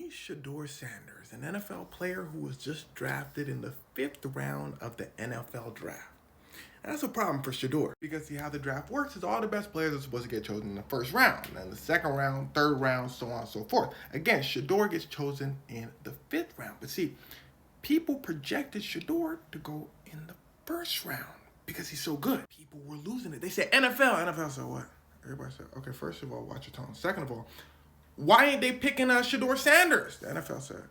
Meet Sheduer Sanders, an NFL player who was just drafted in the 5th round of the NFL draft. And that's a problem for Shedeur, because see how the draft works is all the best players are supposed to get chosen in the 1st round, and the 2nd round, 3rd round, so on and so forth. Again, Shedeur gets chosen in the 5th round. But see, people projected Shedeur to go in the 1st round because he's so good. People were losing it. They said NFL. NFL said what? Everybody said, okay, first of all, watch your tone. Second of all, why ain't they picking Sheduer Sanders? The NFL said.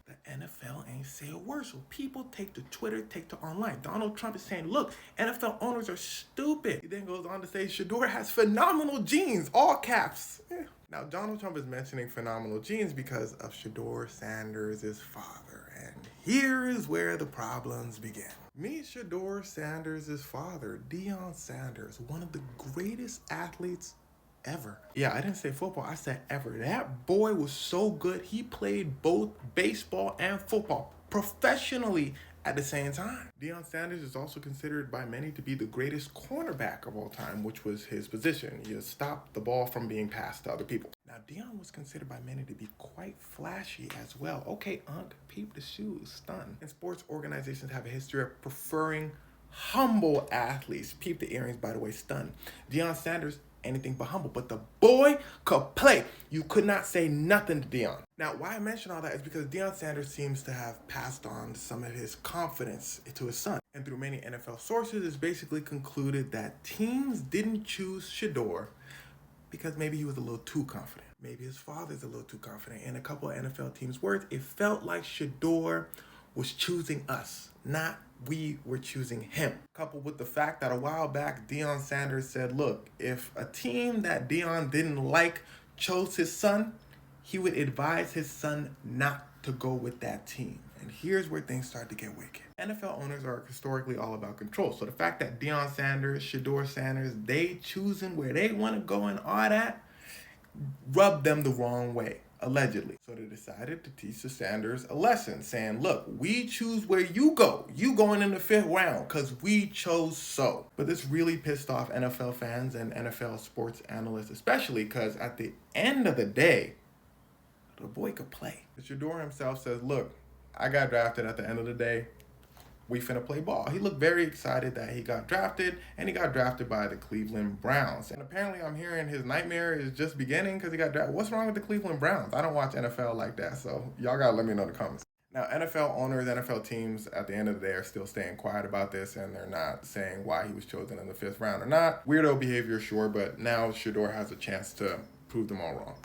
The NFL ain't say a word. So people take to Twitter, take to online. Donald Trump is saying, look, NFL owners are stupid. He then goes on to say Shedeur has phenomenal genes, all caps. Yeah. Now, Donald Trump is mentioning phenomenal genes because of Sheduer Sanders' father. And here is where the problems begin. Meet Sheduer Sanders' father, Deion Sanders, one of the greatest athletes ever. Yeah, I didn't say football, I said ever. That boy was so good, he played both baseball and football professionally at the same time. Deion Sanders is also considered by many to be the greatest cornerback of all time, which was his position. He stopped the ball from being passed to other people. Now, Deion was considered by many to be quite flashy as well. Okay, Unc, peep the shoes, stun. And sports organizations have a history of preferring humble athletes. Peep the earrings, by the way, stun. Deion Sanders, anything but humble, but the boy could play. You could not say nothing to Deion. Now, why I mention all that is because Deion Sanders seems to have passed on some of his confidence to his son. And through many NFL sources, it's basically concluded that teams didn't choose Shedeur because maybe he was a little too confident. Maybe his father's a little too confident. In a couple of NFL teams' words, it felt like Shedeur was choosing us, not we were choosing him. Coupled with the fact that a while back, Deion Sanders said, look, if a team that Deion didn't like chose his son, he would advise his son not to go with that team. And here's where things start to get wicked. NFL owners are historically all about control. So the fact that Deion Sanders, Sheduer Sanders, they choosing where they want to go and all that, rubbed them the wrong way. Allegedly. So they decided to teach the Sanders a lesson, saying, look, we choose where you go. You going in the 5th round because we chose so. But this really pissed off NFL fans and NFL sports analysts, especially because at the end of the day, the boy could play. Shedeur himself says, look, I got drafted at the end of the day. We finna play ball. He looked very excited that he got drafted, and he got drafted by the Cleveland Browns. And apparently I'm hearing his nightmare is just beginning because he got drafted. What's wrong with the Cleveland Browns? I don't watch NFL like that, so y'all gotta let me know in the comments. Now, NFL owners, NFL teams, at the end of the day are still staying quiet about this, and they're not saying why he was chosen in the 5th round or not. Weirdo behavior, sure, but now Shedeur has a chance to prove them all wrong.